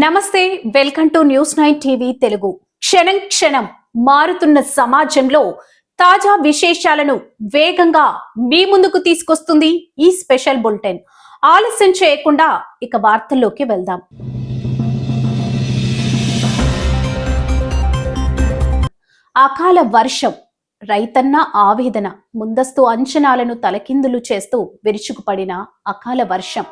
నమస్తే, welcome to news 9 TV Telugu. క్షణం క్షణం మారుతున్న సమాజంలో తాజా విశేషాలను వేగంగా మీ ముందుకు తీసుకొస్తుంది ఈ స్పెషల్ బులెటిన్. ఆలస్యం చేయకుండా ఇక వార్తల్లోకి వెళ్దాం. అకాల వర్షం, రైతన్న ఆవేదన. ముందస్తు అంచనాలను తలకిందులు చేస్తూ విరుచుకుపడిన అకాల వర్షం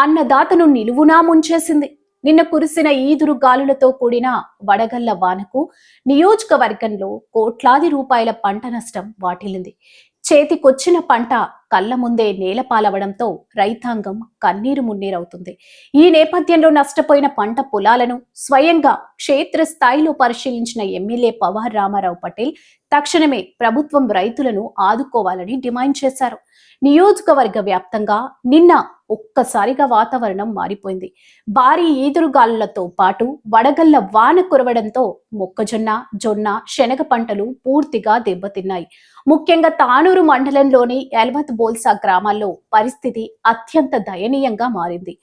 అన్నదాతను నిలువునా ముంచేసింది. నిన్న కురిసిన ఈదురు గాలులతో కూడిన వడగళ్ల వానకు నియోజకవర్గంలో కోట్లాది రూపాయల పంట నష్టం వాటిల్లింది. చేతికొచ్చిన పంట కళ్ల ముందే నేలపాలవడంతో రైతాంగం కన్నీరు మున్నీరవుతుంది. ఈ నేపథ్యంలో నష్టపోయిన పంట పొలాలను స్వయంగా క్షేత్రస్థాయిలో పరిశీలించిన ఎమ్మెల్యే పవార్ రామారావు పటేల్ తక్షణమే ప్రభుత్వం రైతులను ఆదుకోవాలని డిమాండ్ చేశారు. నియోజకవర్గ వ్యాప్తంగా నిన్న ఒక్కసారిగా వాతావరణం మారిపోయింది. భారీ ఈదురుగాలులతో పాటు వడగళ్ల వాన కురవడంతో మొక్కజొన్న, జొన్న, శనగ పంటలు పూర్తిగా దెబ్బతిన్నాయి. ముఖ్యంగా తానూరు మండలంలోని ఎల్వత్ బోల్సా గ్రామాల్లో పరిస్థితి అత్యంత దయనీయంగా మారింది.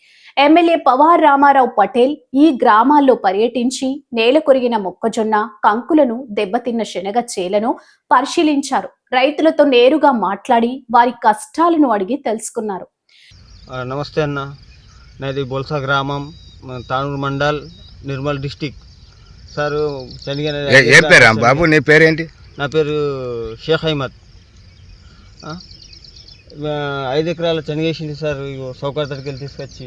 ఎమ్మెల్యే పవార్ రామారావు పటేల్ ఈ గ్రామాల్లో పర్యటించి నేల కొరిగిన మొక్కజొన్న, కంకులను, దెబ్బతిన్న శనగ చేలను పరిశీలించారు. రైతులతో నేరుగా మాట్లాడి వారి కష్టాలను అడిగి తెలుసుకున్నారు. నమస్తే అన్న, నాది బోల్సా గ్రామం, తానూరు మండల్, నిర్మల్ డిస్టిక్. సార్ ఏం పేరు బాబు? నీ పేరేంటి? నా పేరు షేక్ అహ్మద్. 5 ఎకరాల శనగేసింది సార్. ఇగో సౌకర్య దగ్గరికి తీసుకొచ్చి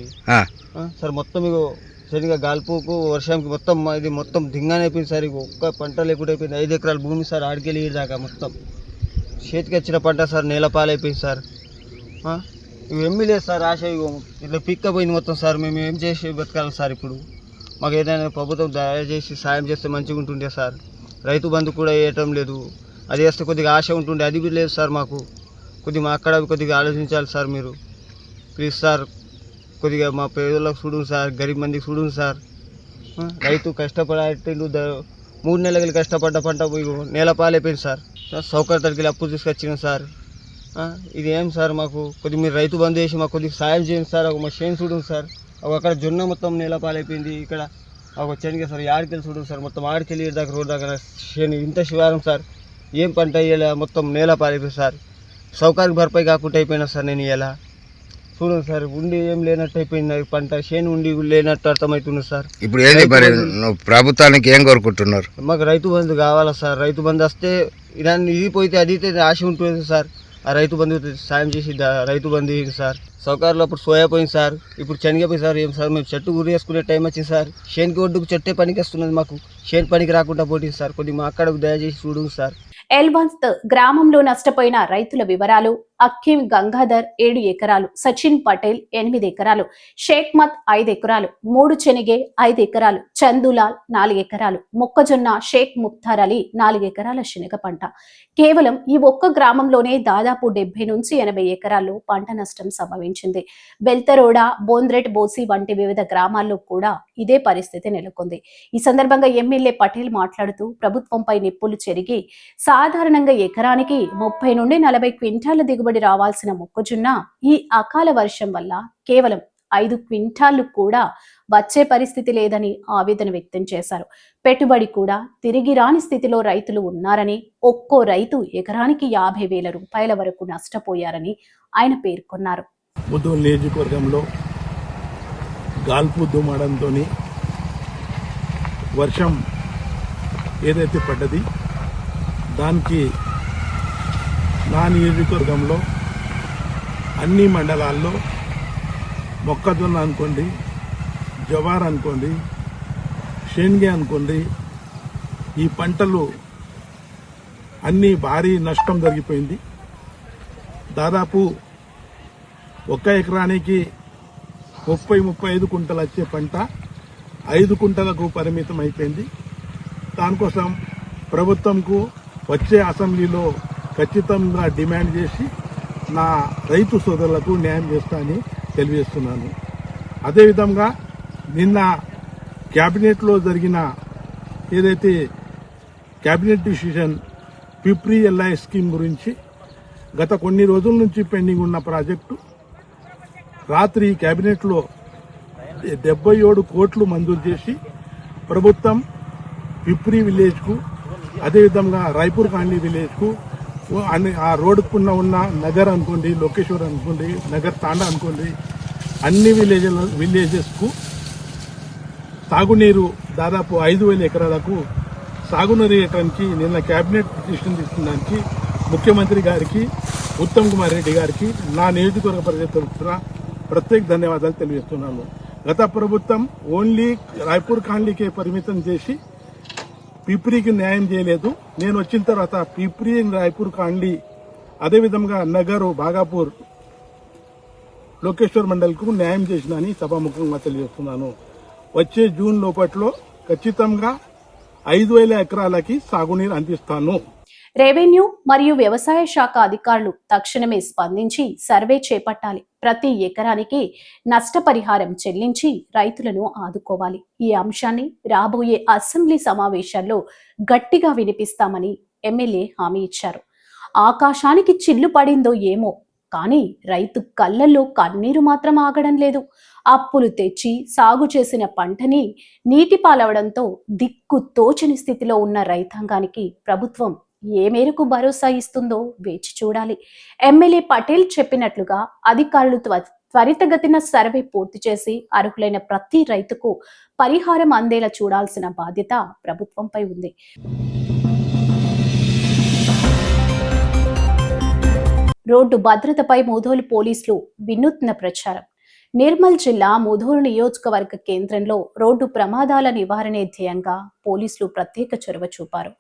సార్ మొత్తం ఇగో శనగ గాల్పుకు వర్షంకి మొత్తం ఇది మొత్తం దింగానే అయిపోయింది సార్. ఇగో ఒక్క పంట లేకుండా అయిపోయింది. 5 ఎకరాల భూమి సార్, ఆడికెళ్ళి దాకా మొత్తం చేతికి వచ్చిన పంట సార్ నేలపాలైపోయింది సార్. ఇవి ఏమీ లేదు సార్, ఆశ ఇగో ఇట్లా పిక్కపోయింది మొత్తం సార్. మేము ఏం చేసి బతకాలి సార్? ఇప్పుడు మాకు ఏదైనా ప్రభుత్వం దయచేసి సాయం చేస్తే మంచిగా ఉంటుండే సార్. రైతు బంధు కూడా వేయటం లేదు, అది వేస్తే కొద్దిగా ఆశ ఉంటుండే, అది లేదు సార్. మాకు కొద్దిగా మా అక్కడ కొద్దిగా ఆలోచించాలి సార్ మీరు, ప్లీజ్ సార్. కొద్దిగా మా పేదలకు చూడండి సార్, గరీబ్ మందికి చూడండి సార్. రైతు కష్టపడేటండు, 3 నెలలు కష్టపడ్డ పంట నేలపాలైపోయింది సార్. సౌకర్య దగ్గరికి అప్పు తీసుకొచ్చినాం సార్. ఇది ఏం సార్? మాకు కొద్దిగా మీరు రైతు బంధు చేసి మాకు కొద్దిగా సాయం చేయండి సార్. మా చేను చూడండి సార్, అక్కడ జొన్న మొత్తం నేలపాలైపోయింది. ఇక్కడ ఒక శనగ సార్, ఆడికెళ్ళి చూడండి సార్, మొత్తం ఆడికెళ్ళి దాకా రోడ్డు దగ్గర శని ఇంత శివారం సార్. ఏం పంట వేయాలి? మొత్తం నేలపాలైపోయింది సార్. సౌకర్య భర్పాయి కాకుండా అయిపోయినా సార్. నేను ఇలా చూడండి సార్, ఉండి ఏం లేనట్టు అయిపోయింది పంట, చేను ఉండి లేనట్టు అర్థమవుతుంది సార్. ఇప్పుడు ఏంది మరి ప్రభుత్వానికి ఏం కోరుకుంటున్నారు? మాకు రైతు బంధు కావాలా సార్. రైతు బంధు వస్తే ఇదాన్ని ఇది పోతే అది ఆశ ఉంటుంది సార్. ఆ రైతు బంధు సాయం చేసి రైతు బంధు సార్. సౌకర్యాలు అప్పుడు సోయా పోయింది సార్, ఇప్పుడు శనగపోయింది సార్. ఏం సార్, మేము చెట్టు గురి వేసుకునే టైం వచ్చింది సార్. చేనుకి ఒడ్డుకు చెట్టే పనికి వస్తున్నది, మాకు చేను పనికి రాకుండా పోటీ సార్. కొద్దిగా మా అక్కడకు దయచేసి చూడండి సార్. ఎల్వాన్త్ గ్రామంలో నష్టపోయిన రైతుల వివరాలు: అక్కీం గంగాధర్ 7 ఎకరాలు, సచిన్ పటేల్ 8 ఎకరాలు, షేక్ మత్ 5 ఎకరాలు, 3 చెనిగే 5 ఎకరాలు, చందులాల్ 4 ఎకరాలు, మొక్కజొన్న, షేక్ ముఖ్తార్ అలీ 4 ఎకరాల శనగ పంట. కేవలం ఈ ఒక్క గ్రామంలోనే దాదాపు 70 నుంచి 80 ఎకరాల్లో పంట నష్టం సంభవించింది. బెల్తరోడ, బోంద్రెట్, బోసి వంటి వివిధ గ్రామాల్లో కూడా ఇదే పరిస్థితి నెలకొంది. ఈ సందర్భంగా ఎమ్మెల్యే పటేల్ మాట్లాడుతూ ప్రభుత్వంపై నిప్పులు చెరిగి సాధారణంగా ఎకరానికి 30 నుండి 40 క్వింటాల దిగుబడి రావాల్సిన మొక్కజొన్న ఈ అకాల వర్షం వల్ల కేవలం 5 క్వింటాళ్లు కూడా వచ్చే పరిస్థితి లేదని ఆవేదన వ్యక్తం చేశారు. పెట్టుబడి కూడా తిరిగి రాని స్థితిలో రైతులు ఉన్నారని, ఒక్కో రైతు ఎకరానికి 50,000 రూపాయల వరకు నష్టపోయారని ఆయన పేర్కొన్నారు. ముద్దోల్ నియోజకవర్గంలో గాల్పు దుమాడంతో వర్షం ఏదైతే పడ్డది, దానికి నా నియోజకవర్గంలో అన్ని మండలాల్లో మొక్కజొన్న అనుకోండి, జవార్ అనుకోండి, శేన్గే అనుకోండి, ఈ పంటలు అన్నీ భారీ నష్టం జరిగిపోయింది. దాదాపు 1 ఎకరానికి 30-35 కుంటలు వచ్చే పంట 5 కుంటలకు పరిమితం అయిపోయింది. దానికోసం ప్రభుత్వంకు వచ్చే అసెంబ్లీలో ఖచ్చితంగా డిమాండ్ చేసి నా రైతు సోదరులకు న్యాయం చేస్తా అని తెలియజేస్తున్నాను. అదేవిధంగా నిన్న క్యాబినెట్లో జరిగిన ఏదైతే క్యాబినెట్ డిసిషన్ పిప్రీ ఎల్ఐ స్కీమ్ గురించి గత కొన్ని రోజుల నుంచి పెండింగ్ ఉన్న ప్రాజెక్టు రాత్రి క్యాబినెట్లో 77 కోట్లు మంజూరు చేసి ప్రభుత్వం పిప్రి విలేజ్కు అదేవిధంగా రాయ్పూర్ కాండి విలేజ్కు ఆ రోడ్డుకున్న ఉన్న నగర్ అనుకోండి, లోకేశ్వర్ అనుకోండి, నగర్ తాండా అనుకోండి, అన్ని విలేజెస్కు తాగునీరు దాదాపు 5,000 ఎకరాలకు సాగునీరు ఇవ్వడానికి నిన్న కేబినెట్ డిసిషన్ తీసుకున్నానికి ముఖ్యమంత్రి గారికి, ఉత్తమ్ కుమార్ రెడ్డి గారికి నా నియోజకవర్గ పరిషత్ తరఫున ప్రత్యేక ధన్యవాదాలు తెలియజేస్తున్నాను. గత ప్రభుత్వం ఓన్లీ రాయ్పూర్ కాండీకే పరిమితం చేసి పిప్రికి న్యాయం చేయలేదు. నేను వచ్చిన తర్వాత పిప్రి, రాయ్పూర్ కాండి, అదేవిధంగా నగరు, బాగాపూర్, లోకేశ్వర్ మండల్కు న్యాయం చేసినని సభాముఖంగా తెలియజేస్తున్నాను. వచ్చే జూన్ లోపట్లో ఖచ్చితంగా 5,000 ఎకరాలకి సాగునీరు అందిస్తాను. రెవెన్యూ మరియు వ్యవసాయ శాఖ అధికారులు తక్షణమే స్పందించి సర్వే చేపట్టాలి. ప్రతి ఎకరానికి నష్టపరిహారం చెల్లించి రైతులను ఆదుకోవాలి. ఈ అంశాన్ని రాబోయే అసెంబ్లీ సమావేశాల్లో గట్టిగా వినిపిస్తామని ఎమ్మెల్యే హామీ ఇచ్చారు. ఆకాశానికి చిల్లు పడిందో ఏమో కానీ రైతు కళ్ళల్లో కన్నీరు మాత్రం ఆగడం లేదు. అప్పులు తెచ్చి సాగు చేసిన పంటని నీటి పాలవడంతో దిక్కు తోచని స్థితిలో ఉన్న రైతాంగానికి ప్రభుత్వం ఏ మేరకు భరోసా ఇస్తుందో వేచి చూడాలి. ఎమ్మెల్యే పటేల్ చెప్పినట్లుగా అధికారులు త్వరితగతిన సర్వే పూర్తి చేసి అర్హులైన ప్రతి రైతుకు పరిహారం అందేలా చూడాల్సిన బాధ్యత ప్రభుత్వంపై ఉంది. రోడ్డు భద్రతపై ముధోల్ పోలీసులు వినూత్న ప్రచారం. నిర్మల్ జిల్లా ముధోల్ నియోజకవర్గ కేంద్రంలో రోడ్డు ప్రమాదాల నివారణే ధ్యేయంగా పోలీసులు ప్రత్యేక చొరవ చూపారు.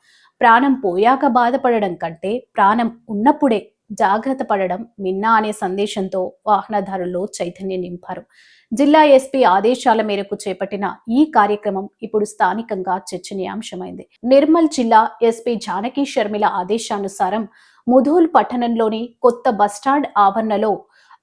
ప్రాణం పోయాక బాధపడడం కంటే ప్రాణం ఉన్నప్పుడే జాగ్రత్త పడడం మిన్నా అనే సందేశంతో వాహనదారుల్లో చైతన్యం నింపారు. జిల్లా ఎస్పీ ఆదేశాల మేరకు చేపట్టిన ఈ కార్యక్రమం ఇప్పుడు స్థానికంగా చర్చనీయాంశమైంది. నిర్మల్ జిల్లా ఎస్పీ జానకి షర్మిల ఆదేశానుసారం ముధోల్ పట్టణంలోని కొత్త బస్టాండ్ ఆవరణలో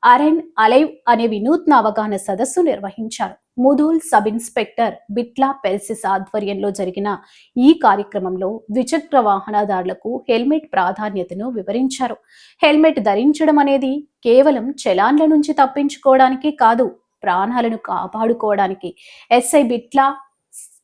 అరెన్ అలైవ్ అనే వినూత్న అవగాహన సదస్సు నిర్వహించారు. ముధోల్ సబ్ ఇన్స్పెక్టర్ బిట్లా పెల్సిస్ ఆధ్వర్యంలో జరిగిన ఈ కార్యక్రమంలో ద్విచక్ర వాహనదారులకు హెల్మెట్ ప్రాధాన్యతను వివరించారు. హెల్మెట్ ధరించడం అనేది కేవలం చలాన్ల నుంచి తప్పించుకోవడానికి కాదు, ప్రాణాలను కాపాడుకోవడానికి ఎస్ఐ బిట్లా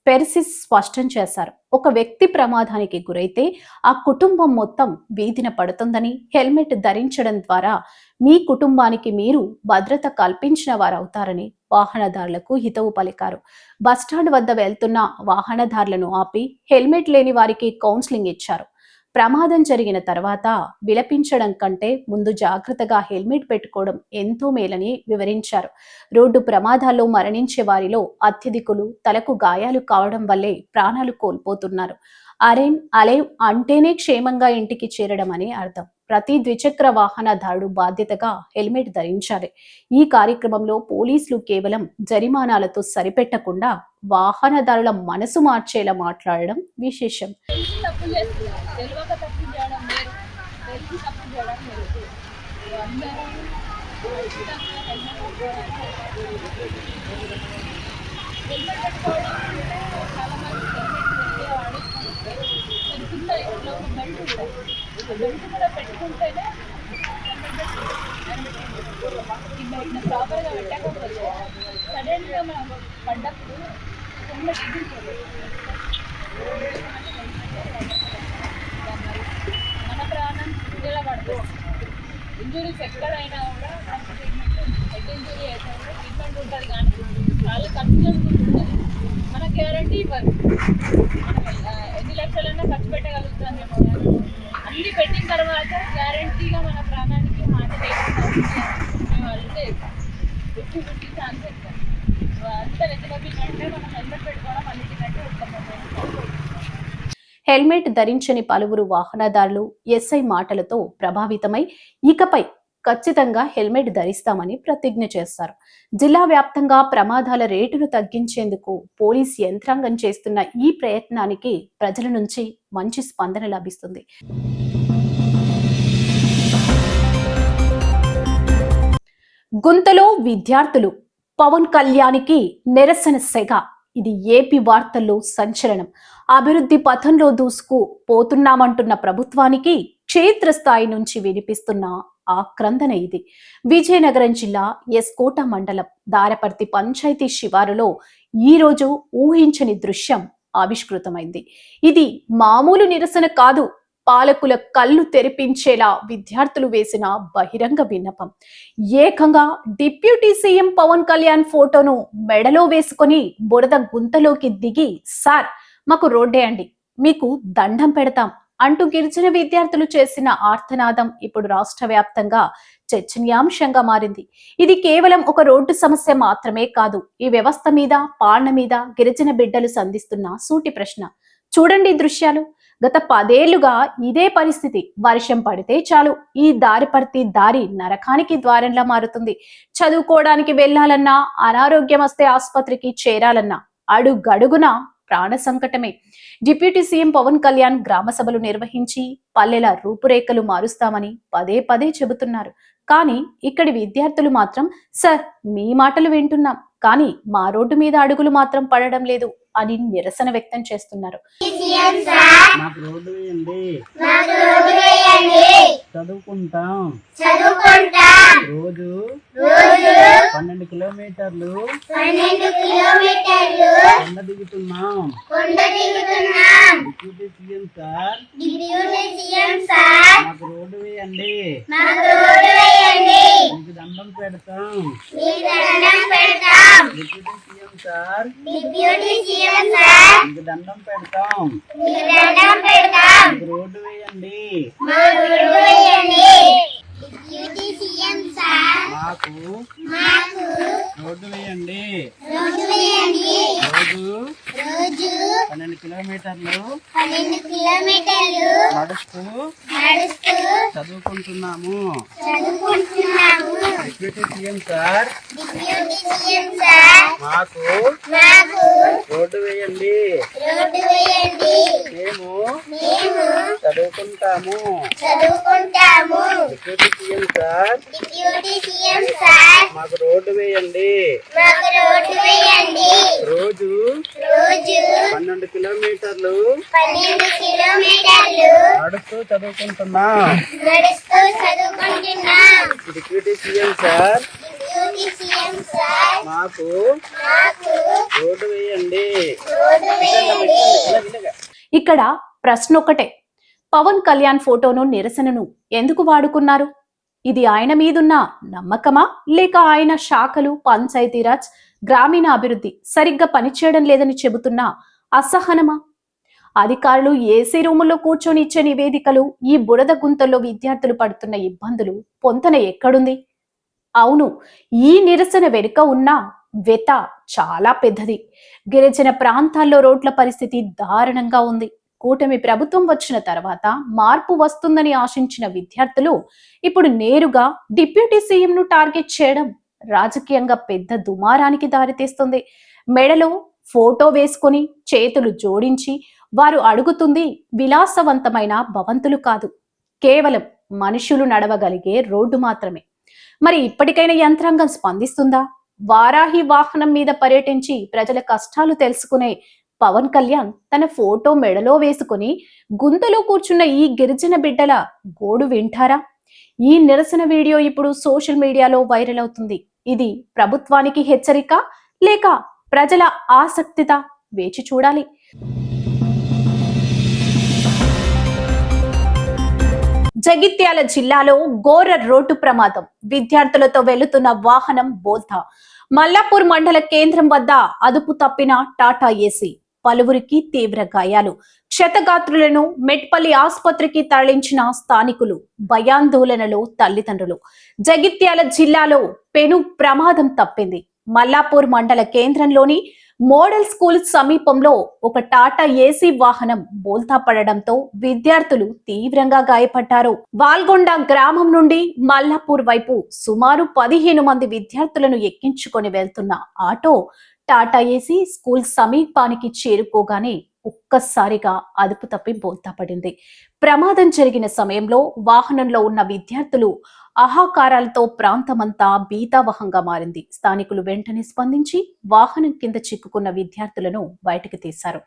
పెర్సిస్ స్పష్టం చేశారు. ఒక వ్యక్తి ప్రమాదానికి గురైతే ఆ కుటుంబం మొత్తం వీధిన పడుతుందని, హెల్మెట్ ధరించడం ద్వారా మీ కుటుంబానికి మీరు భద్రత కల్పించిన వారవుతారని వాహనదారులకు హితవు పలికారు. బస్టాండ్ వద్ద వెళ్తున్న వాహనదారులను ఆపి హెల్మెట్ లేని వారికి కౌన్సిలింగ్ ఇచ్చారు. ప్రమాదం జరిగిన తర్వాత విలపించడం కంటే ముందు జాగ్రత్తగా హెల్మెట్ పెట్టుకోవడం ఎంతో మేలని వివరించారు. రోడ్డు ప్రమాదాల్లో మరణించే వారిలో అత్యధికులు తలకు గాయాలు కావడం వల్లే ప్రాణాలు కోల్పోతున్నారు. అరెన్ అలైవ్ అంటేనే క్షేమంగా ఇంటికి చేరడం అని అర్థం. ప్రతి ద్విచక్ర వాహనదారుడు బాధ్యతగా హెల్మెట్ ధరించాలి. ఈ కార్యక్రమంలో పోలీసులు కేవలం జరిమానాలతో సరిపెట్టకుండా వాహనదారుల మనసు మార్చేలా మాట్లాడడం విశేషం. బెల్ట్ కూడా పెట్టుకుంటేనే ప్రాపర్గా పెట్టకపోతే సడన్గా మనం పడ్డప్పుడు హెల్మెట్ మన ప్రాణం ఇలా పడుతుంది. ఇంజురీస్ ఎక్కడైనా కూడా హెడ్ ఇంజురీ అయితే ట్రీట్మెంట్ ఉంటుంది, కానీ చాలా కన్ఫ్యూజన్ ఉంటుంది. మన గ్యారంటీ ఇవ్వరు. మనం ఎన్ని లక్షలైనా ఖర్చు పెట్టగలుగుతామేమో, కానీ అన్ని పెట్టిన తర్వాత గ్యారంటీగా మన ప్రాణానికి హాని లేకుండా అంటే 50-50 ఛాన్స్ ఇస్తాం. అంత రెచ్చగొట్టిందంటే మనం హెల్మెట్ పెట్టుకోవడం అన్నిటికంటే ఉత్తమం. హెల్మెట్ ధరించని పలువురు వాహనదారులు ఎస్ఐ మాటలతో ప్రభావితమై ఇకపై ఖచ్చితంగా హెల్మెట్ ధరిస్తామని ప్రతిజ్ఞ చేస్తారు. జిల్లా వ్యాప్తంగా ప్రమాదాల రేటును తగ్గించేందుకు పోలీస్ యంత్రాంగం చేస్తున్న ఈ ప్రయత్నానికి ప్రజల నుంచి మంచి స్పందన లభిస్తుంది. గుంతలో విద్యార్థులు, పవన్ కళ్యాణ్కి నిరసన సెగ. ఇది ఏపీ వార్తల్లో సంచలనం. అభివృద్ధి పథంలో దూసుకు పోతున్నామంటున్న ప్రభుత్వానికి క్షేత్రస్థాయి నుంచి వినిపిస్తున్న ఆక్రందన ఇది. విజయనగరం జిల్లా ఎస్కోట మండలం దారపర్తి పంచాయతీ శివారులో ఈ రోజు ఊహించని దృశ్యం ఆవిష్కృతమైంది. ఇది మామూలు నిరసన కాదు, పాలకుల కళ్ళు తెరిపించేలా విద్యార్థులు వేసిన బహిరంగ విన్నపం. ఏకంగా డిప్యూటీ సీఎం పవన్ కళ్యాణ్ ఫోటోను మెడలో వేసుకొని బురద గుంతలోకి దిగి, సార్ మాకు రోడ్డేయండి, మీకు దండం పెడతాం అంటూ గిరిజన విద్యార్థులు చేసిన ఆర్తనాదం ఇప్పుడు రాష్ట్ర వ్యాప్తంగా చర్చనీయాంశంగా మారింది. ఇది కేవలం ఒక రోడ్డు సమస్య మాత్రమే కాదు, ఈ వ్యవస్థ మీద, పాలన మీద గిరిజన బిడ్డలు సంధిస్తున్న సూటి ప్రశ్న. చూడండి ఈ దృశ్యాలు. గత 10 ఏళ్లుగా ఇదే పరిస్థితి. వర్షం పడితే చాలు ఈ దారిపర్తి దారి నరకానికి ద్వారంలా మారుతుంది. చదువుకోవడానికి వెళ్లాలన్నా, అనారోగ్యం వస్తే ఆసుపత్రికి చేరాలన్నా అడుగడుగున ప్రాణ సంకటమే. డిప్యూటీ సీఎం పవన్ కళ్యాణ్ గ్రామ సభలు నిర్వహించి పల్లెల రూపురేఖలు మారుస్తామని పదే పదే చెబుతున్నారు. కానీ ఇక్కడి విద్యార్థులు మాత్రం, సార్ మీ మాటలు వింటున్నాం కానీ మా రోడ్డు మీద అడుగులు మాత్రం పడడం లేదు అని నిరసన వ్యక్తం చేస్తున్నారు. మాకు రోడ్డు వేయండి, చదువుకుంటాం రోజు 12 కిలోమీటర్లు కొండ దిగుతున్నాం. డిప్యూటీ సీఎం సార్ మాకు రోడ్డు వేయండి, మీకు దండం పెడతాం. డిప్యూటీ సీఎం సార్ మీకు దండం పెడతాం, మీకు రోడ్డు వేయండి, మాకు రోడ్డు వేయండి. రోజు 12 కిలోమీటర్లు నడుస్తూ చదువుకుంటున్నాము. డిప్యూటీ సీఎం సార్ మాకు రోడ్డు వేయండి, మేము చదువుకుంటాము. డిప్యూటీ సీఎం సార్ మాకు రోడ్డు వేయండి. రోజు 12 కిలోమీటర్లు నడుస్తూ చదువుకుంటున్నాం. డిప్యూటీ సీఎం సార్ మాకు రోడ్డు వేయండి. ఇక్కడ ప్రశ్న ఒకటే, పవన్ కళ్యాణ్ ఫోటోను, నిరసనను ఎందుకు వాడుకున్నారు? ఇది ఆయన మీదున్న నమ్మకమా, లేక ఆయన శాఖలు, పంచాయతీరాజ్, గ్రామీణ అభివృద్ధి సరిగ్గా పనిచేయడం లేదని చెబుతున్న అసహనమా? అధికారులు ఏసీ రూముల్లో కూర్చొని ఇచ్చే నివేదికలు, ఈ బురద గుంతల్లో విద్యార్థులు పడుతున్న ఇబ్బందులు పొంతన ఎక్కడుంది? అవును, ఈ నిరసన వెనుక ఉన్న వ్యత చాలా పెద్దది. గిరిజన ప్రాంతాల్లో రోడ్ల పరిస్థితి దారుణంగా ఉంది. కూటమి ప్రభుత్వం వచ్చిన తర్వాత మార్పు వస్తుందని ఆశించిన విద్యార్థులు ఇప్పుడు నేరుగా డిప్యూటీ సీఎంను టార్గెట్ చేయడం రాజకీయంగా పెద్ద దుమారానికి దారితీస్తుంది. మెడలో ఫోటో వేసుకొని చేతులు జోడించి వారు అడుగుతుంది విలాసవంతమైన భవంతులు కాదు, కేవలం మనుషులు నడవగలిగే రోడ్డు మాత్రమే. మరి ఇప్పటికైనా యంత్రాంగం స్పందిస్తుందా? వారాహి వాహనం మీద పర్యటించి ప్రజల కష్టాలు తెలుసుకునే పవన్ కళ్యాణ్ తన ఫోటో మెడలో వేసుకుని గుంతలో కూర్చున్న ఈ గిరిజన బిడ్డల గోడు వింటారా? ఈ నిరసన వీడియో ఇప్పుడు సోషల్ మీడియాలో వైరల్ అవుతుంది. ఇది ప్రభుత్వానికి హెచ్చరిక లేక ప్రజల ఆసక్తిత? వేచి చూడాలి. జగిత్యాల జిల్లాలో ఘోర రోడ్డు ప్రమాదం. విద్యార్థులతో వెళుతున్న వాహనం బోల్తా. మల్లాపూర్ మండల కేంద్రం వద్ద అదుపు తప్పిన టాటా ఏసీ. పలువురికి తీవ్ర గాయాలు. క్షతగాత్రులను మెట్పల్లి ఆసుపత్రికి తరలించిన స్థానికులు. భయాందోళనలో తల్లిదండ్రులు. జగిత్యాల జిల్లాలో పెను ప్రమాదం తప్పింది. మల్లాపూర్ మండల కేంద్రంలోని మోడల్ స్కూల్ సమీపంలో ఒక టాటా ఏసీ వాహనం బోల్తా పడడంతో విద్యార్థులు తీవ్రంగా గాయపడ్డారు. వాల్గొండ గ్రామం నుండి మల్లాపూర్ వైపు సుమారు 15 మంది విద్యార్థులను ఎక్కించుకొని వెళ్తున్న ఆటో టాటా ఏసీ స్కూల్ సమీపానికి చేరుకోగానే ఒక్కసారిగా అదుపు తప్పి బోల్తా పడింది. ప్రమాదం జరిగిన సమయంలో వాహనంలో ఉన్న విద్యార్థులు ఆహాకారాలతో ప్రాంతమంతా భీతావహంగా మారింది. స్థానికులు వెంటనే స్పందించి వాహనం కింద చిక్కుకున్న విద్యార్థులను బయటకు తీశారు.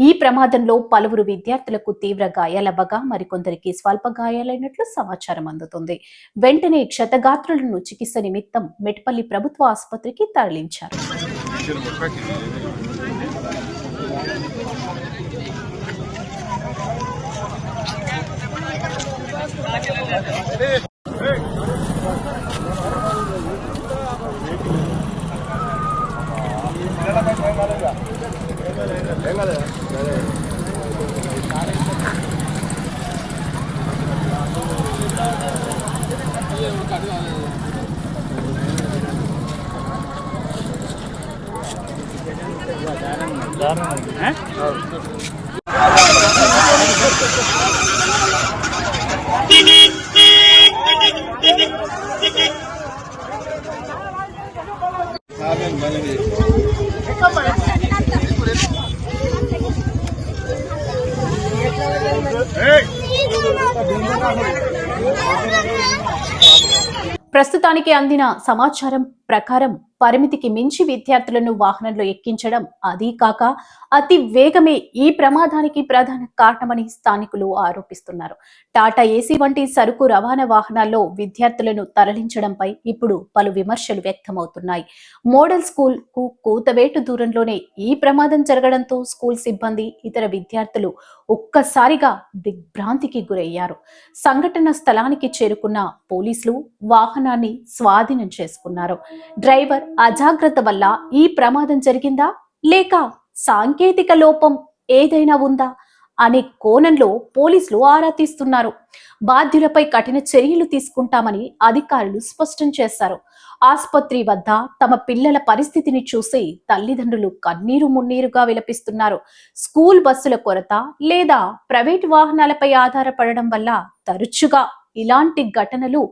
ఈ ప్రమాదంలో పలువురు విద్యార్థులకు తీవ్ర గాయాలవ్వగా మరికొందరికి స్వల్ప గాయాలైనట్లు సమాచారం అందుతుంది. వెంటనే క్షతగాత్రులను చికిత్స నిమిత్తం మెట్పల్లి ప్రభుత్వ ఆసుపత్రికి తరలించారు. ప్రస్తుతానికి అందిన సమాచారం ప్రకారం పరిమితికి మించి విద్యార్థులను వాహనంలో ఎక్కించడం, అదీ కాక అతి వేగమే ఈ ప్రమాదానికి ప్రధాన కారణమని స్థానికులు ఆరోపిస్తున్నారు. టాటా ఏసీ వంటి సరుకు రవాణా వాహనాల్లో విద్యార్థులను తరలించడంపై ఇప్పుడు పలు విమర్శలు వ్యక్తమవుతున్నాయి. మోడల్ స్కూల్ కు కూతవేటు దూరంలోనే ఈ ప్రమాదం జరగడంతో స్కూల్ సిబ్బంది, ఇతర విద్యార్థులు ఒక్కసారిగా దిగ్భ్రాంతికి గురయ్యారు. సంఘటన స్థలానికి చేరుకున్న పోలీసులు వాహనాన్ని స్వాధీనం చేసుకున్నారు. డ్రైవర్ అజాగ్రత్త వల్ల ఈ ప్రమాదం జరిగిందా, లేక సాంకేతిక లోపం ఏదైనా ఉందా అనే కోణంలో పోలీసులు ఆరా తీస్తున్నారు. బాధ్యులపై కఠిన చర్యలు తీసుకుంటామని అధికారులు స్పష్టం చేశారు. ఆసుపత్రి వద్ద తమ పిల్లల పరిస్థితిని చూసి తల్లిదండ్రులు కన్నీరు మున్నీరుగా విలపిస్తున్నారు. స్కూల్ బస్సుల కొరత లేదా ప్రైవేటు వాహనాలపై ఆధారపడడం వల్ల తరచుగా ఇలాంటి ఘటనలు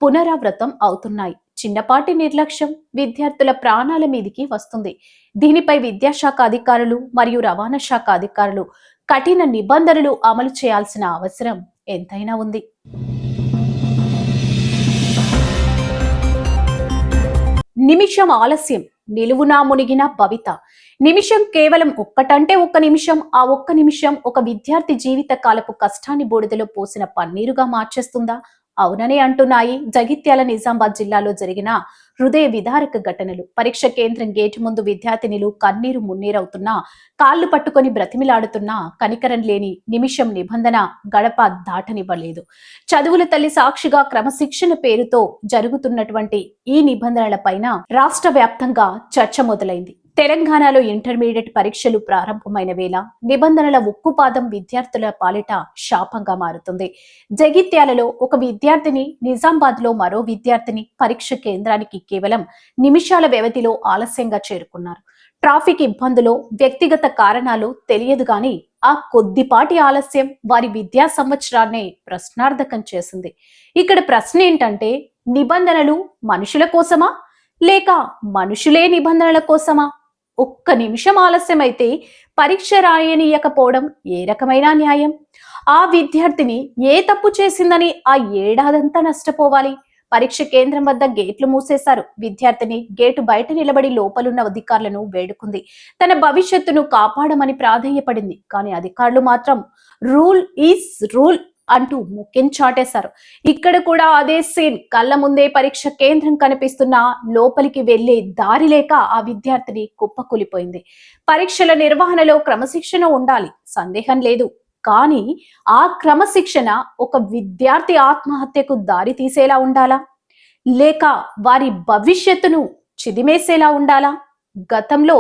పునరావృతం అవుతున్నాయి. చిన్నపాటి నిర్లక్ష్యం విద్యార్థుల ప్రాణాల మీదికి వస్తుంది. దీనిపై విద్యాశాఖ అధికారులు మరియు రవాణా శాఖ అధికారులు కఠిన నిబంధనలు అమలు చేయాల్సిన అవసరం ఎంతైనా ఉంది. నిమిషం ఆలస్యం నిలువునా మునిగిన భవిత. నిమిషం కేవలం ఒక్కటంటే ఒక్క నిమిషం. ఆ ఒక్క నిమిషం ఒక విద్యార్థి జీవిత కాలపు కష్టాన్ని బూడిదలో పోసిన పన్నీరుగా మార్చేస్తుందా? అవుననే అంటున్నాయి జగిత్యాల నిజామాబాద్ జిల్లాలో జరిగిన హృదయ విదారక ఘటనలు. పరీక్ష కేంద్రం గేటు ముందు విద్యార్థినులు కన్నీరు మున్నీరవుతున్నా, కాళ్లు పట్టుకొని బ్రతిమిలాడుతున్నా కనికరం లేని నిమిషం నిబంధన గడప దాటనివ్వలేదు. చదువుల తల్లి సాక్షిగా క్రమశిక్షణ పేరుతో జరుగుతున్నటువంటి ఈ నిబంధనల పైన రాష్ట్ర వ్యాప్తంగా చర్చ మొదలైంది. తెలంగాణలో ఇంటర్మీడియట్ పరీక్షలు ప్రారంభమైన వేళ నిబంధనల ఉక్కుపాదం విద్యార్థుల పాలిట శాపంగా మారుతుంది. జగిత్యాలలో ఒక విద్యార్థిని, నిజామాబాద్ లో మరో విద్యార్థిని పరీక్ష కేంద్రానికి కేవలం నిమిషాల వ్యవధిలో ఆలస్యంగా చేరుకున్నారు. ట్రాఫిక్ ఇబ్బందులో, వ్యక్తిగత కారణాలు తెలియదు గాని ఆ కొద్దిపాటి ఆలస్యం వారి విద్యా సంవత్సరాన్నే ప్రశ్నార్థకం చేసింది. ఇక్కడ ప్రశ్న ఏంటంటే, నిబంధనలు మనుషుల కోసమా లేక మనుషులే నిబంధనల కోసమా? ఒక్క నిమిషం ఆలస్యమైతే పరీక్ష రాయనీయకపోవడం ఏ రకమైన న్యాయం? ఆ విద్యార్థిని ఏ తప్పు చేసిందని ఆ ఏడాదంతా నష్టపోవాలి? పరీక్ష కేంద్రం వద్ద గేట్లు మూసేశారు. విద్యార్థిని గేటు బయట నిలబడి లోపలున్న అధికారులను వేడుకుంది. తన భవిష్యత్తును కాపాడమని ప్రాధేయపడింది. కానీ అధికారులు మాత్రం రూల్ ఈజ్ రూల్ అంటూ ముఖ్యం చాటేశారు. ఇక్కడ కూడా అదే సీన్. కళ్ళ ముందే పరీక్ష కేంద్రం కనిపిస్తున్నా లోపలికి వెళ్లే దారి లేక ఆ విద్యార్థిని కుప్పకూలిపోయింది. పరీక్షల నిర్వహణలో క్రమశిక్షణ ఉండాలి, సందేహం లేదు. కానీ ఆ క్రమశిక్షణ ఒక విద్యార్థి ఆత్మహత్యకు దారి తీసేలా ఉండాలా, లేక వారి భవిష్యత్తును చిదిమేసేలా ఉండాలా? గతంలో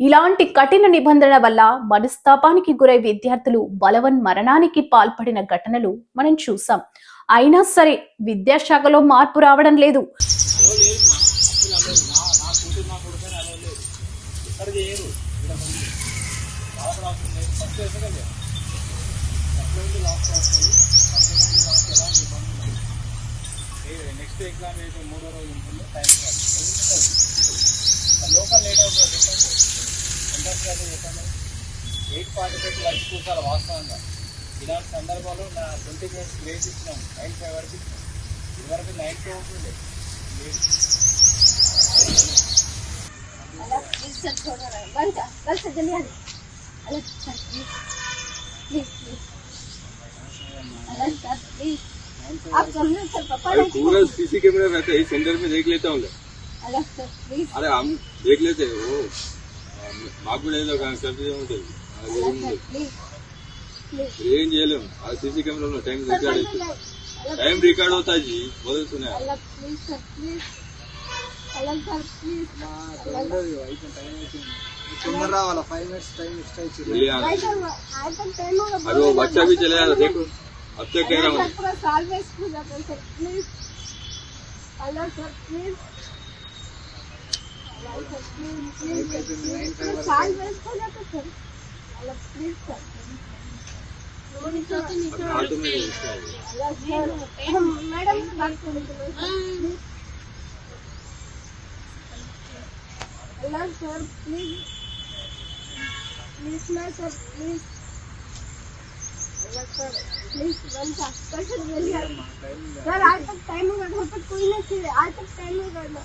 ఇలాంటి కఠిన నిబంధనల వల్ల మనస్తాపానికి గురై విద్యార్థులు బలవన్ మరణానికి పాల్పడిన ఘటనలు మనం చూసాం. అయినా సరే విద్యాశాఖలో మార్పు రావడం లేదు. నెక్స్ట్ ఎగ్జామ్ అయితే 3వ రోజు ఉంటుంది. టైం లోకల్ లేట్ అవుతుంది. ఇండస్ట్రీ చెప్పండి 8:45 లంచ్ కూర్చోాలి. వాస్తవంగా ఇలాంటి సందర్భాల్లో నా 20 మినిట్స్ లేట్ ఇచ్చినాం, 9:05 వరకు ఇచ్చినాం. ఇదివరకు 9 to ఉంటుండే. अलग प्लीज सर छोड़ो ना बंद कर से जल्दी आ अलग सर प्लीज प्लीज प्लीज अलग सर प्लीज आप समझो सर पापा अरे पूरा सीसी कैमरा रहता है सेंटर में देख लेता हूँ अलग सर प्लीज अरे हम देख लेते हैं वो మాకు కూడా ఏదో కన్ఫ్యూజన్ ఉంటుంది प्लीज प्लीज ఏం చేయలేము ఆ సీసీ కెమెరాలో టైం రికార్డ్ అవుతా జీ బదులుతున్నా अलग प्लीज सर प्लीज अलग सर प्लीज तोंदर रावाला 5 मिनट्स टाइम एक्स्ट्रा इच्छी आज तक टाइम होगा अरे वो बच्चा भी चले जाता देखो अब तक कह रहा हूँ पूरा साल वेस्ट हो जाता है सर प्लीज अलग सर प्लीज साल वेस्ट हो जाता सर अलग प्लीज सर मैडम बात करें अलग सर प्लीज प्लीज ना सर प्लीज अलग सर प्लीज वन सा कैसे जल्दी सर आज तक टाइम होगा घर पर कोई नहीं थे आज तक टाइम होगा ना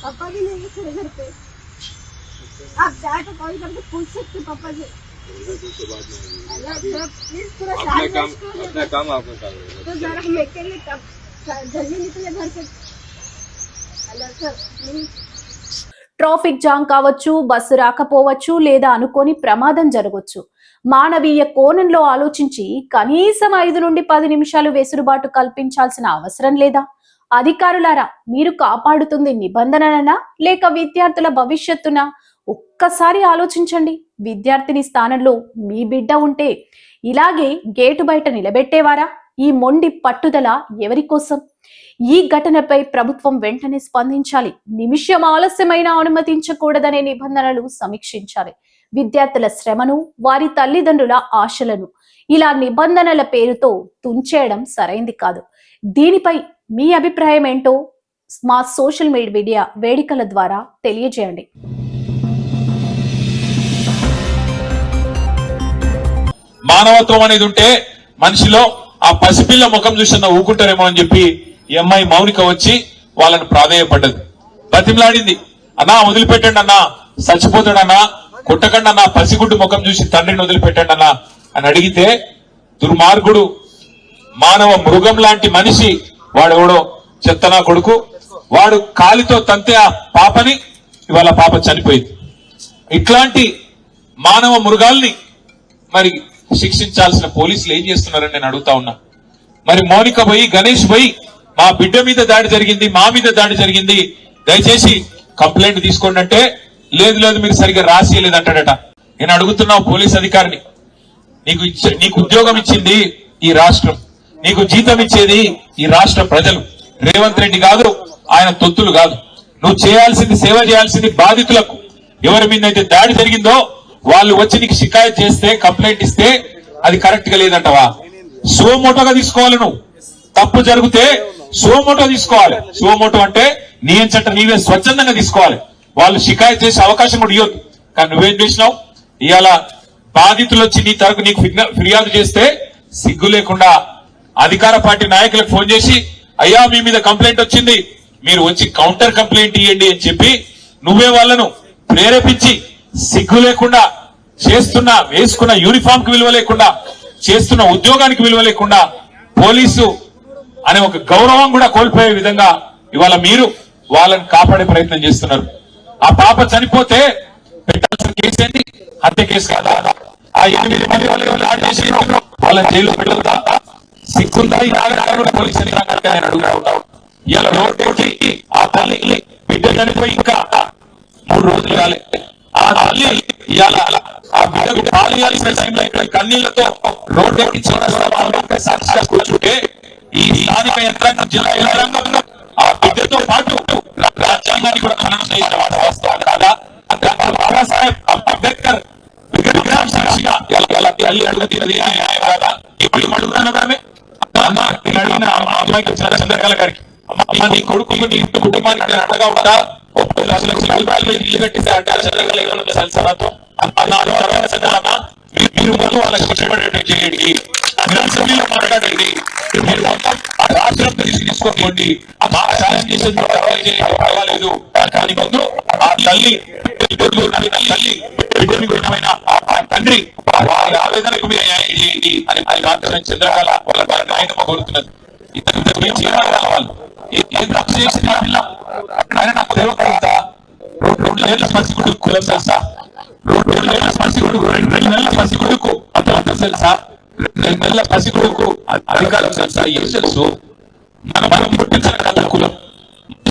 पापा भी नहीं थे घर पे आप चाहे तो कॉल करके पूछ सकते पापा से अलग सर प्लीज पूरा अपना काम आपको तो जरा हम अकेले कब जल्दी निकले घर से अलग सर प्लीज ట్రాఫిక్ జామ్ కావచ్చు, బస్సు రాకపోవచ్చు, లేదా అనుకోని ప్రమాదం జరగవచ్చు. మానవీయ కోణంలో ఆలోచించి కనీసం 5 నుండి 10 నిమిషాలు వెసులుబాటు కల్పించాల్సిన అవసరం లేదా? అధికారులారా, మీరు కాపాడుతుంది నిబంధననా లేక విద్యార్థుల భవిష్యత్తునా? ఒక్కసారి ఆలోచించండి. విద్యార్థిని స్థానంలో మీ బిడ్డ ఉంటే ఇలాగే గేటు బయట నిలబెట్టేవారా? ఈ మొండి పట్టుదల ఎవరి కోసం? ఈ ఘటనపై ప్రభుత్వం వెంటనే స్పందించాలి. నిమిషం ఆలస్యమైన అనుమతించకూడదనే నిబంధనలు సమీక్షించాలి. విద్యార్థుల శ్రమను, వారి తల్లిదండ్రుల ఆశలను ఇలా నిబంధనల పేరుతో తుంచేయడం సరైంది కాదు. దీనిపై మీ అభిప్రాయం ఏంటో మా సోషల్ మీడియా వేదికల ద్వారా తెలియజేయండి. మానవత్వం అనేది ఉంటే మనిషిలో ఆ పసిపిల్ల ముఖం చూసిన ఊకుంటారేమో అని చెప్పి ఈ అమ్మాయి మౌనిక వచ్చి వాళ్ళని ప్రాధేయపడ్డది, బతిమలాడింది. అన్నా వదిలిపెట్టండి అన్నా, చచ్చిపోతాడన్నా, కొట్టకండి అన్నా, పసిగుడ్డు ముఖం చూసి తండ్రిని వదిలిపెట్టండి అన్నా అని అడిగితే దుర్మార్గుడు మానవ మృగం లాంటి మనిషి వాడెవడో చెత్తనా కొడుకు, వాడు కాలితో తంతే ఆ పాపని, ఇవాళ పాప చనిపోయింది. ఇట్లాంటి మానవ మృగాల్ని మరి శిక్షించాల్సిన పోలీసులు ఏం చేస్తున్నారని నేను అడుగుతా ఉన్నా. మరి మౌనిక పోయి, గణేష్ పోయి మా బిడ్డ మీద దాడి జరిగింది, మా మీద దాడి జరిగింది, దయచేసి కంప్లైంట్ తీసుకోండి అంటే లేదు లేదు మీరు సరిగ్గా రాసియలేదంటాడట. నేను అడుగుతున్నా పోలీస్ అధికారిని, నీకు ఉద్యోగం ఇచ్చింది ఈ రాష్ట్రం, నీకు జీతం ఇచ్చేది ఈ రాష్ట్ర ప్రజలు. రేవంత్ రెడ్డి కాదు, ఆయన తొత్తులు కాదు. నువ్వు చేయాల్సింది, సేవ చేయాల్సింది బాధితులకు. ఎవరి మీద అయితే దాడి జరిగిందో వాళ్ళు వచ్చి నీకు షికాయత్ చేస్తే, కంప్లైంట్ ఇస్తే అది కరెక్ట్ గా లేదంటవా? సోమోటోగా తీసుకోవాలి. నువ్వు తప్పు జరిగితే సోమోటో తీసుకోవాలి. సోమోటో అంటే నీ ఎంచట నీవే స్వచ్ఛందంగా తీసుకోవాలి. వాళ్ళు షికాయత్ చేసే అవకాశం కూడా ఇవ్వద్దు. కానీ నువ్వేం చేసినావు? ఇవాళ బాధితులు వచ్చి నీ తరపు నీకు ఫిర్యాదు చేస్తే సిగ్గు లేకుండా అధికార పార్టీ నాయకులకు ఫోన్ చేసి, అయ్యా మీ మీద కంప్లైంట్ వచ్చింది, మీరు వచ్చి కౌంటర్ కంప్లైంట్ ఇవ్వండి అని చెప్పి నువ్వే వాళ్ళను ప్రేరేపించి సిగ్గు లేకుండా చేస్తున్న, వేసుకున్న యూనిఫామ్ కి విలువ లేకుండా, చేస్తున్న ఉద్యోగానికి విలువ లేకుండా, పోలీసు అనే ఒక గౌరవం కూడా కోల్పోయే విధంగా ఇవాళ మీరు వాళ్ళని కాపాడే ప్రయత్నం చేస్తున్నారు. ఆ పాప చనిపోతే పెట్టాల్సిన కేసు ఏంటి? హత్య కేసు కాదా? ఆ 8 మంది వాళ్ళని జైలు పెట్టదా? సిగ్గుందా ఈ నాగరికంలో పోలీసు యంత్రాంగానికి నేను అడుగుతా. ఇలా రోడ్డు ఆ తల్లి బిడ్డ చనిపోయి ఇంకా 3 రోజులు కాలే. ఆ తల్లి ఇవాళ ఆ బిడ్డకు పాలు ఇవ్వాల్సిన టైంలో ఇక్కడ కన్నీళ్లతో రోడ్డు ఎక్కి సాక్షిగా కూర్చుంటే ఈ స్థానిక యంత్రాంగం, జిల్లా యంత్రాంగం ఆ బిడ్డతో పాటు రాజ్యాంగాన్ని కూడా ఖననం చేసిన వాస్తవం కాదా? బాబాసాహెబ్ అంబేద్కర్ విగ్రహం సాక్షిగా తల్లి అడుగుతున్నది న్యాయం కాదా? ఇప్పుడు అడుగుతున్నామే అడిగిన అమ్మాయికి చంద్రకళ గారికి, అమ్మ నీ కొడుకు నీ ఇంటి కుటుంబానికి అండగా ఉంటా, 30 లక్షల రూపాయలు ఇల్లు కట్టిస్తే అంటే చంద్రకళ ఏమన్నా తెలుసా? మీరు ముందు వాళ్ళకి కష్టపడేట్టు చేయండి, అసెంబ్లీలో మాట్లాడండి. మీరు ఆ రాష్ట్రం తీసుకోకండి, మా సాయం చేసేది పర్వాలేదు, కానీ ముందు ఆ తల్లి బిడ్డని గుణమైన ఆ తండ్రి వారి ఆవేదనకు మీరు న్యాయం చేయండి అని మాత్రమే చంద్రకళ వాళ్ళ నాయకమ్మ కోరుతున్నది. ఇతను వాళ్ళు ఏం తప్పు చేసింది ఆ పిల్ల? ఆయన నాకు తెలియకుండా 2 నెలల పసిగుడు కులం తెలుసా? 2 నెలల పసిగుడు 2 నెలల పసిగుడుకు అంత తెలుసా? 2 నెలల పసిగుడుకు అధికారం తెలుసా? ఏం తెలుసు? మనం పుట్టించిన కులం,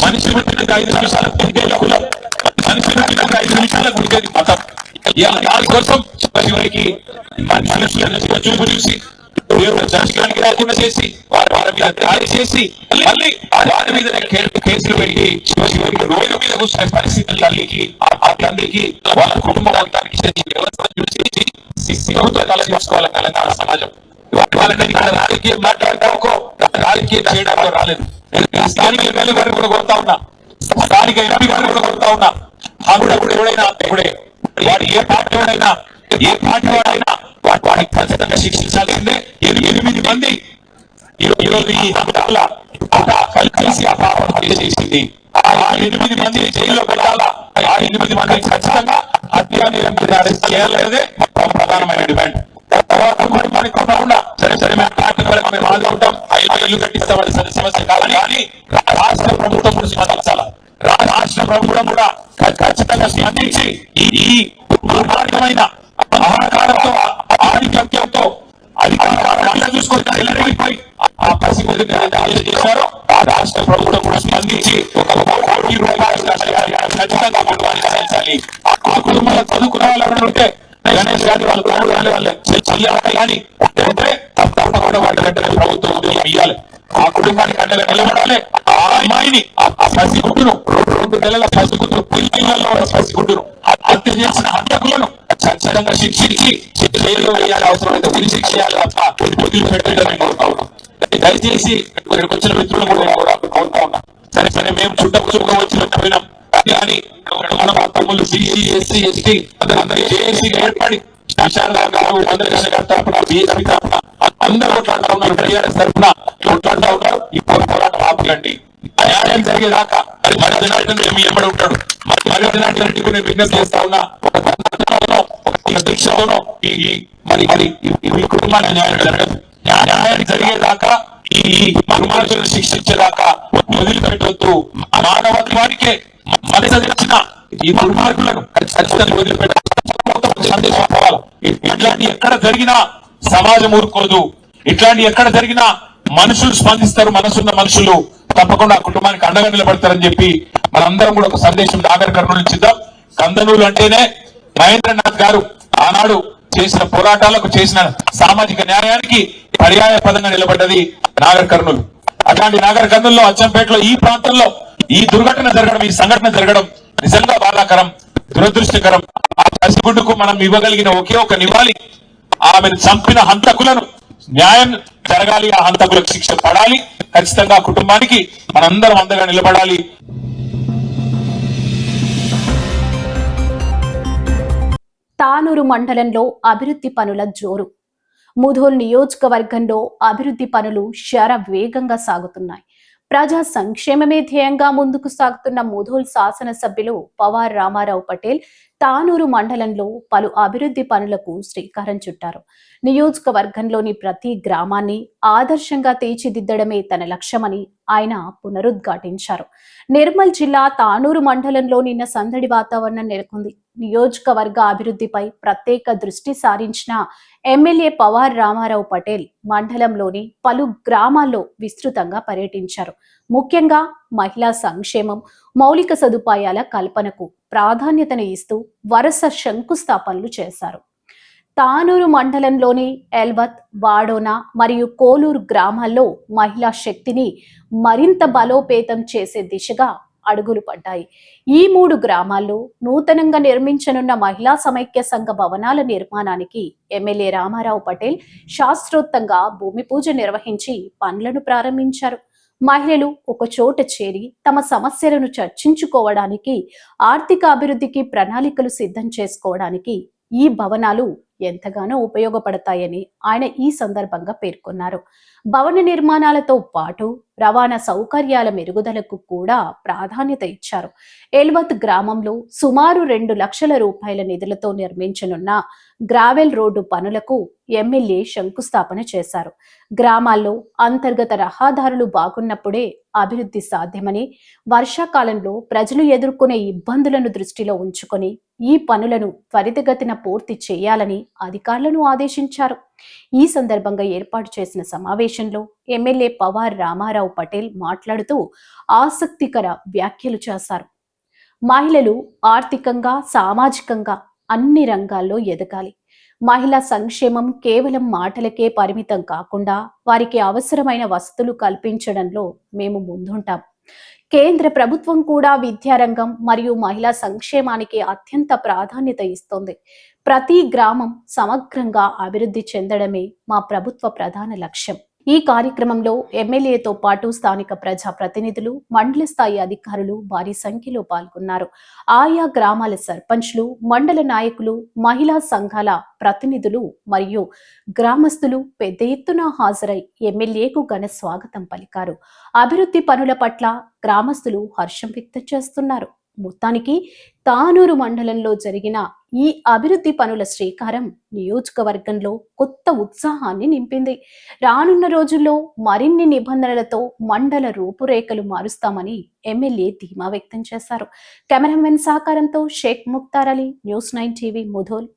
మనిషి పుట్టిన 5 నిమిషాలకు పుట్టేది కులం, మనిషి పుట్టిన 5 నిమిషాలకు పుట్టేది మతం. దాని కోసం చివరికి మనుషులను చూపు చూసి దేవుడు దర్శనానికి రాకుండా చేసి వారి మీద దాడి చేసి మళ్ళీ వారి మీద కేసులు పెట్టి చివరికి రోడ్డు మీద కూర్చునే పరిస్థితులు తల్లికి ఆ తండ్రికి వాళ్ళ కుటుంబం అంతానికి వ్యవస్థ చూసి చేసుకోవాలి తెలంగాణ సమాజం. వాళ్ళని ఇక్కడ రాజకీయం మాట్లాడటానికో రాజకీయం చేయడానికో రాలేదు. స్థానిక ఎమ్మెల్యే గారిని కూడా కొడతా ఉన్నా, స్థానిక ఎంపీ గారిని కూడా కొడతా ఉన్నా. అప్పుడు ఎవడైనా దేవుడే, వాడు ఏ పార్టీ వాడైనా వాడిని ఖచ్చితంగా శిక్షించాల్సిందే. 8 మంది ఈరోజు ఈ కలిసి ఆ పాపం చేసింది. ఆ 8 మందిని జైల్లో పెట్టాలా, ఆ 8 మందిని ఖచ్చితంగా హత్యాన్ని అరెస్ట్ చేయాలనేదే ప్రధానమైన డిమాండ్. మనకి తప్పకుండా సరే మేము పార్టీ వరకు మేము ఆదుకుంటాం, 5 ఇల్లు కట్టిస్తామని సమస్య కాదని కానీ రాష్ట్ర ప్రభుత్వం కూడా స్పందించాలా. రాష్ట్ర ప్రభుత్వం కూడా ఖచ్చితంగా స్పందించి ఈ దుర్మార్గమైన అహంకారంతో ఆధిపత్యంతో అధికారం చూసుకొని వెళ్ళిపోయి ఆ పసిగుడి చేశారో ఆ రాష్ట్ర ప్రభుత్వం కూడా స్పందించి 1 కోటి రూపాయలు ఖచ్చితంగా కుటుంబానికి అందించాలి. ఆ కుటుంబంలో చదువుకున్న వాళ్ళు ఉంటే గణేష్ గారి వాళ్ళు వాళ్ళే చెయ్యాలి కానీ తప్పకుండా వాళ్ళ వెంటనే ప్రభుత్వం ఉద్యోగం ఇవ్వాలి. ఆ కుటుంబానికి అండగా నిలబడాలి. ఆ అమ్మాయిని ఆ పసిగుడ్డును 2 నెలల పసిగుడ్డును పిల్లల్లో పసిగుడ్డును హత్య చేసిన హంతకులను ఖచ్చితంగా శిక్షించి జైల్లో వేయాలి, అవసరమైతే ఉరి శిక్ష చేయాలి తప్ప వదిలిపెట్టేదని కోరుతా ఉన్నాం. దయచేసి ఇక్కడికి వచ్చిన మిత్రులు కూడా కోరుతా ఉన్నాం. సరే మేము చుట్టపుచ్చుగా వచ్చినాం కానీ మన తమ్ముళ్ళు బీసీ ఎస్సీ ఎస్టీ అందరూ జేఏసీ ఏర్పడి బీజేపీ తరఫున అందరూ కొట్లాడుతూ ఉన్నారు, టీఆర్ఎస్ తరఫున కొట్లాడుతూ ఉన్నారు. ఇప్పుడు పోరాటం ఆపకండి, న్యాయం జరిగేదాకా. అది మరి జనార్దన్ రెడ్డి ఎంబడి ఉంటాడు. మరి జనార్దన్ రెడ్డి నేను విజ్ఞప్తి చేస్తా ఉన్నా, దీక్షతోనో మరి ఈ కుటుంబాన్ని న్యాయం జరగదు. న్యాయం జరిగేదాకా ఈ దుర్మార్గులను శిక్షించేదాకా వదిలిపెట్టవద్దు. మానవత్వానికే మనసు తెచ్చిన ఈ దుర్మార్గులను ఖచ్చితంగా వదిలిపెట్టాలి. సందేశం పోవాలి. ఇట్లాంటి ఎక్కడ జరిగినా సమాజం ఊరుకోదు. ఇట్లాంటి ఎక్కడ జరిగినా మనుషులు స్పందిస్తారు, మనసున్న మనుషులు తప్పకుండా ఆ కుటుంబానికి అండగా నిలబడతారని చెప్పి మనందరం కూడా ఒక సందేశం నాగర్ కర్నూలు ఇచ్చిద్దాం. కందనూరు అంటేనే మహేంద్రనాథ్ గారు ఆనాడు చేసిన పోరాటాలకు, చేసిన సామాజిక న్యాయానికి పర్యాయ పదంగా నిలబడ్డది నాగర్ కర్నూలు. అట్లాంటి నాగర్ కర్నూలులో అచ్చంపేటలో ఈ ప్రాంతంలో ఈ దుర్ఘటన జరగడం, ఈ సంఘటన జరగడం నిజంగా బాధాకరం, దురదృష్టకరం. ఆ పసిగుడ్డుకు మనం ఇవ్వగలిగిన ఒకే ఒక నివాళి ఆమెను చంపిన హంతకులను న్యాయం జరగాలి, ఆ హంతకులకు శిక్ష పడాలి. ఖచ్చితంగా కుటుంబానికి మనందరం అండగా నిలబడాలి. తానూరు మండలంలో అభివృద్ధి పనుల జోరు. ముధోల్ నియోజకవర్గంలో అభివృద్ధి పనులు శరవేగంగా సాగుతున్నాయి. ప్రజా సంక్షేమమే ధ్యేయంగా ముందుకు సాగుతున్న ముధోల్ శాసనసభ్యులు పవార్ రామారావు పటేల్ తానూరు మండలంలో పలు అభివృద్ధి పనులకు శ్రీకారం చుట్టారు. నియోజకవర్గంలోని ప్రతి గ్రామాన్ని ఆదర్శంగా తీర్చిదిద్దడమే తన లక్ష్యమని ఆయన పునరుద్ఘాటించారు. నిర్మల్ జిల్లా తానూరు మండలంలో నిన్న సందడి వాతావరణం నెలకొంది. నియోజకవర్గ అభివృద్ధిపై ప్రత్యేక దృష్టి సారించిన ఎమ్మెల్యే పవార్ రామారావు పటేల్ మండలంలోని పలు గ్రామాల్లో విస్తృతంగా పర్యటించారు. ముఖ్యంగా మహిళా సంక్షేమం, మౌలిక సదుపాయాల కల్పనకు ప్రాధాన్యతను ఇస్తూ వరుస శంకుస్థాపనలు చేశారు. తానూరు మండలంలోని ఎల్వత్, వాడోనా మరియు కోలూరు గ్రామాల్లో మహిళా శక్తిని మరింత బలోపేతం చేసే దిశగా అడుగులు పడ్డాయి. ఈ 3 గ్రామాల్లో నూతనంగా నిర్మించనున్న మహిళా సమైక్య సంఘ భవనాల నిర్మాణానికి ఎమ్మెల్యే రామారావు పటేల్ శాస్త్రోక్తంగా భూమి పూజ నిర్వహించి పనులను ప్రారంభించారు. మహిళలు ఒక చోట చేరి తమ సమస్యలను చర్చించుకోవడానికి, ఆర్థిక అభివృద్ధికి ప్రణాళికలు సిద్ధం చేసుకోవడానికి ఈ భవనాలు ఎంతగానో ఉపయోగపడతాయని ఆయన ఈ సందర్భంగా పేర్కొన్నారు. భవన నిర్మాణాలతో పాటు రవాణా సౌకర్యాల మెరుగుదలకు కూడా ప్రాధాన్యత ఇచ్చారు. ఎల్వత్ గ్రామంలో సుమారు 2 లక్షల రూపాయల నిధులతో నిర్మించనున్న గ్రావెల్ రోడ్డు పనులకు ఎమ్మెల్యే శంకుస్థాపన చేశారు. గ్రామాల్లో అంతర్గత రహదారులు బాగున్నప్పుడే అభివృద్ధి సాధ్యమని, వర్షాకాలంలో ప్రజలు ఎదుర్కొనే ఇబ్బందులను దృష్టిలో ఉంచుకొని ఈ పనులను త్వరితగతిన పూర్తి చేయాలని అధికారులను ఆదేశించారు. ఈ సందర్భంగా ఏర్పాటు చేసిన సమావేశంలో ఎమ్మెల్యే పవార్ రామారావు పటేల్ మాట్లాడుతూ ఆసక్తికర వ్యాఖ్యలు చేశారు. మహిళలు ఆర్థికంగా, సామాజికంగా అన్ని రంగాల్లో ఎదగాలి. మహిళా సంక్షేమం కేవలం మాటలకే పరిమితం కాకుండా వారికి అవసరమైన వసతులు కల్పించడంలో మేము ముందుంటాం. కేంద్ర ప్రభుత్వం కూడా విద్యారంగం మరియు మహిళా సంక్షేమానికి అత్యంత ప్రాధాన్యత ఇస్తోంది. ప్రతి గ్రామం సమగ్రంగా అభివృద్ధి చెందడమే మా ప్రభుత్వ ప్రధాన లక్ష్యం. ఈ కార్యక్రమంలో ఎమ్మెల్యేతో పాటు స్థానిక ప్రజా ప్రతినిధులు, మండల స్థాయి అధికారులు భారీ సంఖ్యలో పాల్గొన్నారు. ఆయా గ్రామాల సర్పంచ్లు, మండల నాయకులు, మహిళా సంఘాల ప్రతినిధులు మరియు గ్రామస్తులు పెద్ద ఎత్తున హాజరై ఎమ్మెల్యేకు ఘన స్వాగతం పలికారు. అభివృద్ధి పనుల పట్ల గ్రామస్తులు హర్షం వ్యక్తం చేస్తున్నారు. మొత్తానికి తానూరు మండలంలో జరిగిన ఈ అభివృద్ధి పనుల శ్రీకారం నియోజకవర్గంలో కొత్త ఉత్సాహాన్ని నింపింది. రానున్న రోజుల్లో మరిన్ని నిబంధనలతో మండల రూపురేఖలు మారుస్తామని ఎమ్మెల్యే ధీమా వ్యక్తం చేశారు. కెమెరామెన్ సహకారంతో షేక్ ముక్తార్ అలీ, న్యూస్9 టీవీ, ముధోల్.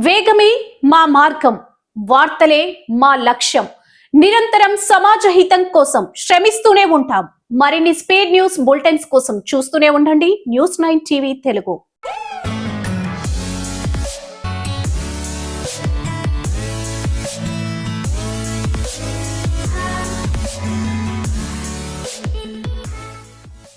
వేగమే మా మార్గం, వార్తలే మా లక్ష్యం. నిరంతరం సమాజ హితం కోసం శ్రమిస్తూనే ఉంటాం. మరిన్ని స్పీడ్ న్యూస్ బులెటిన్స్ కోసం చూస్తూనే ఉండండి న్యూస్9 టీవీ తెలుగు.